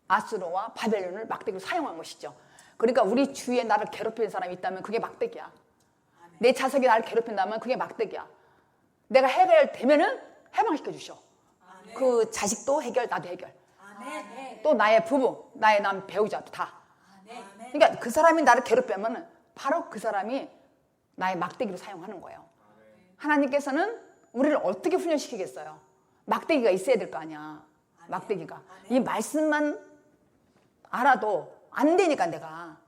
아수르와 바벨론을 막대기로 사용한 것이죠. 그러니까 우리 주위에 나를 괴롭히는 사람이 있다면 그게 막대기야. 내 자석이 나를 괴롭힌다면 그게 막대기야. 내가 해결되면은 해방시켜 주셔. 아멘. 그 자식도 해결, 나도 해결. 아멘. 또 나의 부부, 나의 남 배우자도 다. 아멘. 그러니까 그 사람이 나를 괴롭히면 바로 그 사람이 나의 막대기로 사용하는 거예요. 하나님께서는 우리를 어떻게 훈련시키겠어요? 막대기가 있어야 될 거 아니야. 막대기가. 이 말씀만 알아도 안 되니까 내가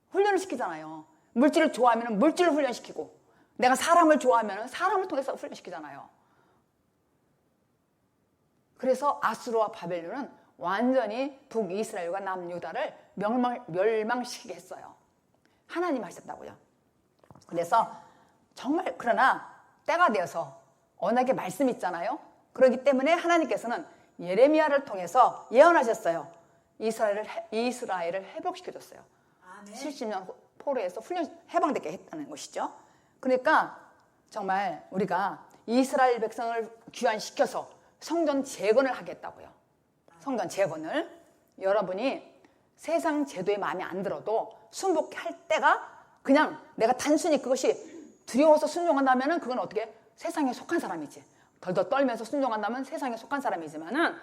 훈련을 시키잖아요. 물질을 좋아하면 물질을 훈련시키고, 내가 사람을 좋아하면 사람을 통해서 훈련시키잖아요. 그래서 아수르와 바벨론은 완전히 북이스라엘과 남유다를 멸망시키게 했어요. 하나님 하셨다고요. 그래서 정말 그러나 때가 되어서 언약의 말씀이 있잖아요. 그렇기 때문에 하나님께서는 예레미야를 통해서 예언하셨어요. 이스라엘을 회복시켜줬어요. 아멘. 70년 포로에서 해방되게 했다는 것이죠. 그러니까 정말 우리가 이스라엘 백성을 귀환시켜서 성전 재건을 하겠다고요. 성전 재건을. 여러분이 세상 제도에 마음에 안 들어도 순복할 때가 그냥 내가 단순히 그것이 두려워서 순종한다면 그건 어떻게 세상에 속한 사람이지. 덜덜 떨면서 순종한다면 세상에 속한 사람이지만은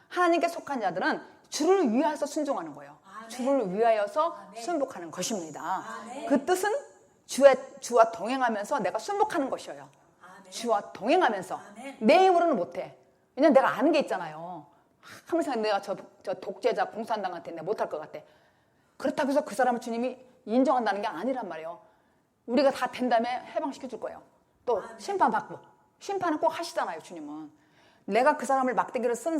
하나님께 속한 자들은 주를 위하여서 순종하는 거예요. 아멘. 주를 위하여서 아멘. 순복하는 것입니다. 아멘. 그 뜻은 주와 동행하면서 내가 순복하는 것이에요. 아멘. 주와 동행하면서. 아멘. 내 힘으로는 못해. 왜냐면 내가 아는 게 있잖아요. 항상 내가 저 독재자 공산당한테 내가 못할 것 같아. 그렇다고 해서 그 사람을 주님이 인정한다는 게 아니란 말이에요. 우리가 다 된 다음에 해방시켜 줄 거예요. 또 심판받고. 심판은 꼭 하시잖아요, 주님은. 내가 그 사람을 막대기로 쓰면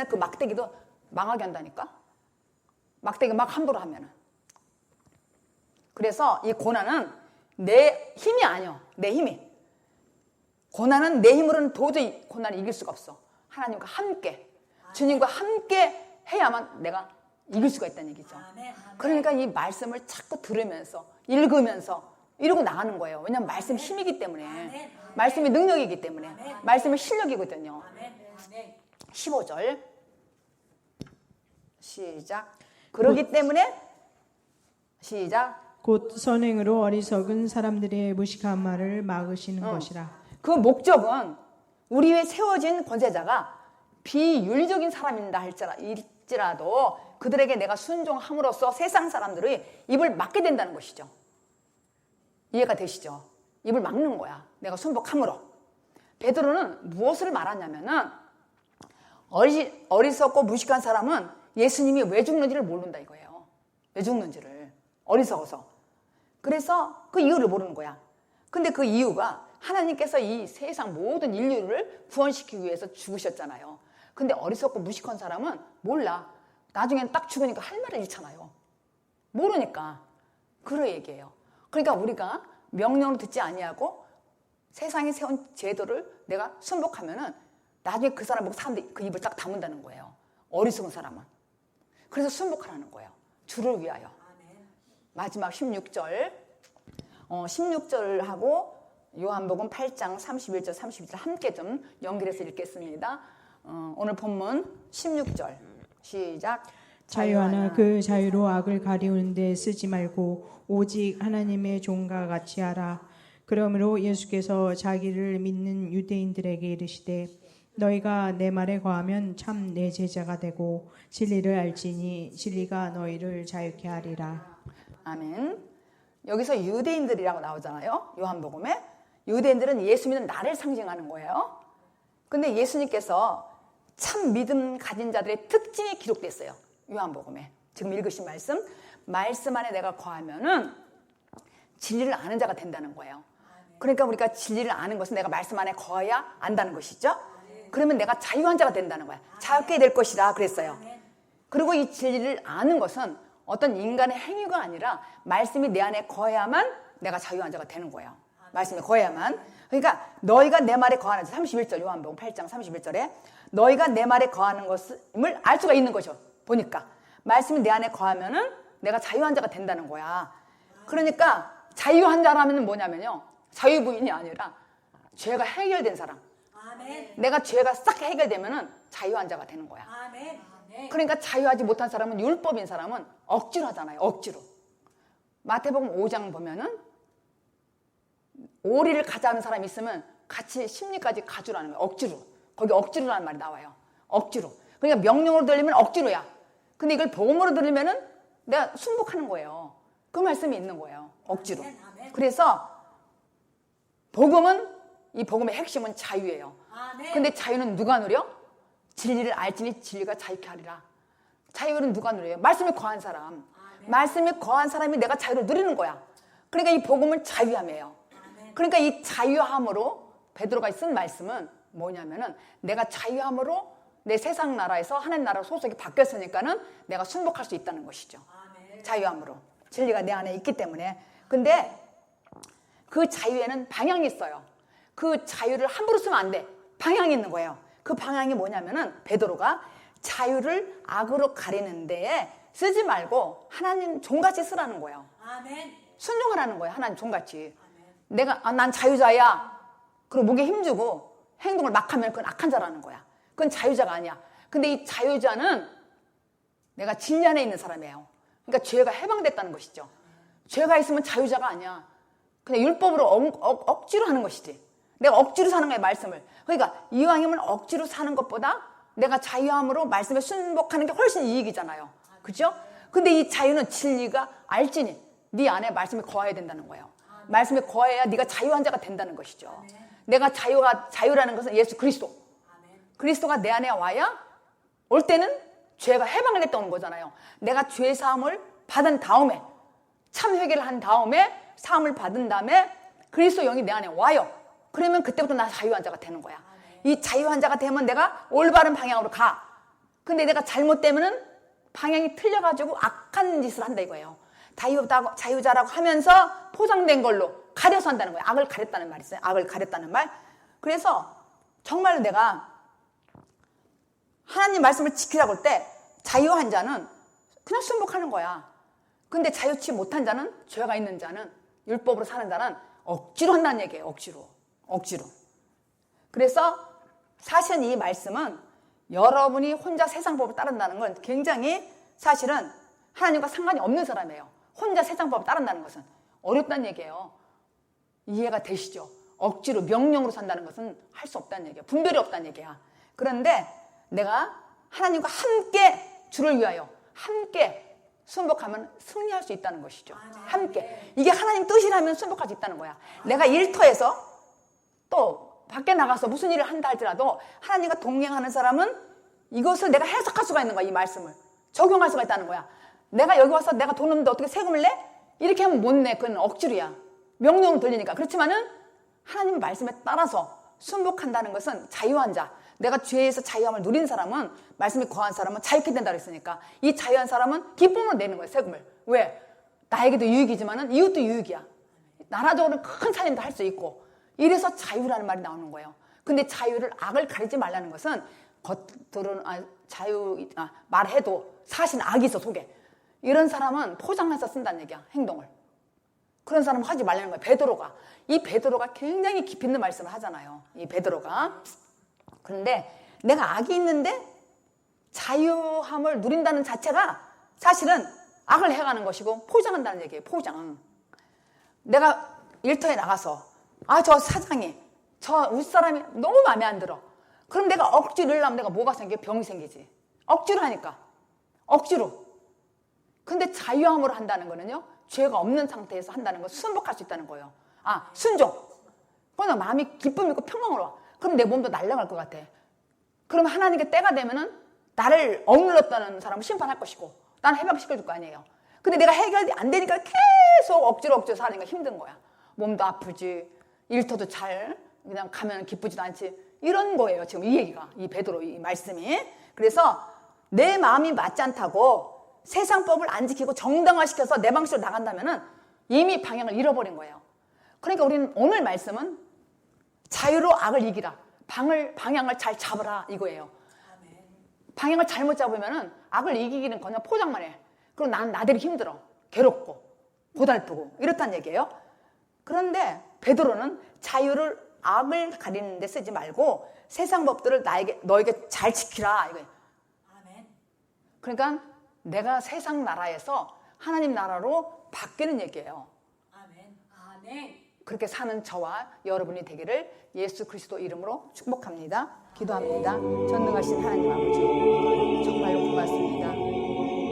그 막대기도 망하게 한다니까. 막대기 막 함부로 하면은. 그래서 이 고난은 내 힘이 아니요. 내 힘이. 고난은 내 힘으로는 도저히 고난을 이길 수가 없어. 하나님과 함께. 주님과 함께 해야만 내가 이길 수가 있다는 얘기죠. 아멘. 그러니까 이 말씀을 자꾸 들으면서 읽으면서 이러고 나가는 거예요. 왜냐하면 말씀이 힘이기 때문에. 아멘. 말씀이 능력이기 때문에. 아멘. 말씀이 실력이거든요. 아멘. 아멘. 15절 시작. 그러기 때문에 시작. 곧 선행으로 어리석은 사람들의 무식한 말을 막으시는 것이라. 그 목적은 우리 위에 세워진 권세자가 비윤리적인 사람인다 할지라도 그들에게 내가 순종함으로써 세상 사람들의 입을 막게 된다는 것이죠. 이해가 되시죠? 입을 막는 거야. 내가 순복함으로. 베드로는 무엇을 말하냐면은 어리석고 무식한 사람은 예수님이 왜 죽는지를 모른다 이거예요. 왜 죽는지를. 어리석어서. 그래서 그 이유를 모르는 거야. 근데 그 이유가 하나님께서 이 세상 모든 인류를 구원시키기 위해서 죽으셨잖아요. 근데 어리석고 무식한 사람은 몰라. 나중엔 딱 죽으니까 할 말을 잃잖아요. 모르니까. 그런 얘기예요. 그러니까 우리가 명령을 듣지 아니하고 세상에 세운 제도를 내가 순복하면은 나중에 그 사람 보고 사람들이 그 입을 딱 다문다는 거예요. 어리석은 사람은. 그래서 순복하라는 거예요. 주를 위하여. 마지막 16절. 16절하고 요한복음 8장 31절 32절 함께 좀 연결해서 읽겠습니다. 오늘 본문 16절 시작. 자유하나 그 자유로 악을 가리우는 데 쓰지 말고 오직 하나님의 종과 같이 하라. 그러므로 예수께서 자기를 믿는 유대인들에게 이르시되 너희가 내 말에 거하면 참 내 제자가 되고 진리를 알지니 진리가 너희를 자유케 하리라. 아멘. 여기서 유대인들이라고 나오잖아요. 요한복음에. 유대인들은 예수 믿는 나를 상징하는 거예요. 근데 예수님께서 참 믿음 가진 자들의 특징이 기록됐어요. 요한복음에. 지금 읽으신 말씀 안에 내가 거하면은 진리를 아는 자가 된다는 거예요. 그러니까 우리가 진리를 아는 것은 내가 말씀 안에 거해야 안다는 것이죠. 그러면 내가 자유한 자가 된다는 거야. 자유케 될 것이라 그랬어요. 그리고 이 진리를 아는 것은 어떤 인간의 행위가 아니라 말씀이 내 안에 거해야만 내가 자유한 자가 되는 거예요. 말씀이 거해야만. 그러니까 너희가 내 말에 거하는 31절 요한복음 8장 31절에 너희가 내 말에 거하는 것을 알 수가 있는 거죠. 보니까 말씀이 내 안에 거하면은 내가 자유한 자가 된다는 거야. 그러니까 자유한 자라면 뭐냐면요, 자유부인이 아니라 죄가 해결된 사람. 아멘. 내가 죄가 싹 해결되면은 자유한 자가 되는 거야. 아멘. 아멘. 그러니까 자유하지 못한 사람은, 율법인 사람은 억지로 하잖아요. 억지로. 마태복음 5장 보면은 오리를 가자는 사람이 있으면 같이 심리까지 가주라는 거예요. 억지로. 거기 억지로라는 말이 나와요. 억지로. 그러니까 명령으로 들리면 억지로야. 근데 이걸 복음으로 들리면은 내가 순복하는 거예요. 그 말씀이 있는 거예요. 억지로. 그래서 복음은, 이 복음의 핵심은 자유예요. 아멘. 근데 자유는 누가 누려? 진리를 알지니 진리가 자유케 하리라. 자유는 누가 누려요? 말씀에 거한 사람. 말씀에 거한 사람이 내가 자유를 누리는 거야. 그러니까 이 복음은 자유함이에요. 그러니까 이 자유함으로 베드로가 쓴 말씀은 뭐냐면은 내가 자유함으로 내 세상 나라에서 하나님 나라 소속이 바뀌었으니까는 내가 순복할 수 있다는 것이죠. 자유함으로. 진리가 내 안에 있기 때문에. 근데 그 자유에는 방향이 있어요. 그 자유를 함부로 쓰면 안 돼. 방향이 있는 거예요. 그 방향이 뭐냐면은 베드로가 자유를 악으로 가리는 데에 쓰지 말고 하나님 종같이 쓰라는 거예요. 아멘. 순종하라는 거예요. 하나님 종같이. 내가 난 자유자야. 그리고 목에 힘주고 행동을 막 하면 그건 악한 자라는 거야. 그건 자유자가 아니야. 근데 이 자유자는 내가 진리 안에 있는 사람이에요. 그러니까 죄가 해방됐다는 것이죠. 죄가 있으면 자유자가 아니야. 그냥 율법으로 억지로 하는 것이지. 내가 억지로 사는 거야, 말씀을. 그러니까 이왕이면 억지로 사는 것보다 내가 자유함으로 말씀에 순복하는 게 훨씬 이익이잖아요. 그죠? 근데 이 자유는 진리가 알지니 네 안에 말씀이 거해야 된다는 거예요. 말씀이 거해야 네가 자유한 자가 된다는 것이죠. 내가 자유라는 것은 예수 그리스도. 그리스도가 내 안에 와야 올 때는 죄가 해방을 됐다 오는 거잖아요. 내가 죄 사함을 받은 다음에, 참 회개를 한 다음에, 사함을 받은 다음에 그리스도 영이 내 안에 와요. 그러면 그때부터 나 자유한 자가 되는 거야. 이 자유한 자가 되면 내가 올바른 방향으로 가. 근데 내가 잘못되면은 방향이 틀려가지고 악한 짓을 한다 이거예요. 자유자라고 하면서 포장된 걸로 가려서 한다는 거예요. 악을 가렸다는 말이 있어요. 악을 가렸다는 말. 그래서 정말로 내가 하나님 말씀을 지키라고 할 때 자유한 자는 그냥 순복하는 거야. 근데 자유치 못한 자는, 죄가 있는 자는, 율법으로 사는 자는 억지로 한다는 얘기예요. 억지로. 억지로. 그래서 사실은 이 말씀은 여러분이 혼자 세상 법을 따른다는 건 굉장히 사실은 하나님과 상관이 없는 사람이에요. 혼자 세상 법을 따른다는 것은 어렵다는 얘기예요. 이해가 되시죠? 억지로 명령으로 산다는 것은 할 수 없다는 얘기예요. 분별이 없다는 얘기야. 그런데 내가 하나님과 함께 주를 위하여 함께 순복하면 승리할 수 있다는 것이죠. 함께. 이게 하나님 뜻이라면 순복할 수 있다는 거야. 내가 일터에서 또 밖에 나가서 무슨 일을 한다 할지라도 하나님과 동행하는 사람은 이것을 내가 해석할 수가 있는 거야. 이 말씀을 적용할 수가 있다는 거야. 내가 여기 와서 내가 돈 없는데 어떻게 세금을 내? 이렇게 하면 못 내. 그건 억지로야. 명령으로 들리니까. 그렇지만은 하나님 말씀에 따라서 순복한다는 것은 자유한 자. 내가 죄에서 자유함을 누린 사람은, 말씀이 거한 사람은 자유케 된다고 했으니까 이 자유한 사람은 기쁨으로 내는 거예요. 세금을. 왜? 나에게도 유익이지만은 이웃도 유익이야. 나라적으로는 큰 살림도 할 수 있고. 이래서 자유라는 말이 나오는 거예요. 근데 자유를 악을 가리지 말라는 것은 겉으로는 말해도 사실은 악이 있어 속에. 이런 사람은 포장해서 쓴다는 얘기야. 행동을. 그런 사람은 하지 말라는 거예요. 베드로가. 이 베드로가 굉장히 깊이 있는 말씀을 하잖아요. 이 베드로가. 그런데 내가 악이 있는데 자유함을 누린다는 자체가 사실은 악을 해가는 것이고 포장한다는 얘기예요. 포장. 내가 일터에 나가서 저 사장이, 저 윗사람이 너무 마음에 안 들어. 그럼 내가 억지로 하려면 내가 뭐가 생겨? 병이 생기지. 억지로 하니까. 억지로. 근데 자유함으로 한다는 거는요, 죄가 없는 상태에서 한다는 거, 순복할 수 있다는 거예요. 순종. 그러면 마음이 기쁨이 있고 평강으로. 그럼 내 몸도 날아갈 것 같아. 그러면 하나님께 때가 되면은 나를 억눌렀다는 사람은 심판할 것이고, 나는 해방시켜줄 거 아니에요. 근데 내가 해결이 안 되니까 계속 억지로 사니까 힘든 거야. 몸도 아프지. 일터도 잘 그냥 가면 기쁘지도 않지. 이런 거예요. 지금 이 얘기가, 이 베드로 이 말씀이. 그래서 내 마음이 맞지 않다고 세상법을 안 지키고 정당화시켜서 내 방식으로 나간다면은 이미 방향을 잃어버린 거예요. 그러니까 우리는 오늘 말씀은 자유로 악을 이기라. 방향을 잘 잡으라 이거예요. 방향을 잘못 잡으면은 악을 이기기는 그냥 포장만 해. 그리고 난 나대로 힘들어. 괴롭고 고달프고 이렇다는 얘기예요. 그런데 베드로는 자유를 악을 가리는 데 쓰지 말고 세상 법들을 너에게 잘 지키라 이거예요. 아멘. 그러니까 내가 세상 나라에서 하나님 나라로 바뀌는 얘기예요. 아멘. 아멘. 그렇게 사는 저와 여러분이 되기를 예수 그리스도 이름으로 축복합니다. 기도합니다. 전능하신 하나님 아버지, 정말로 고맙습니다.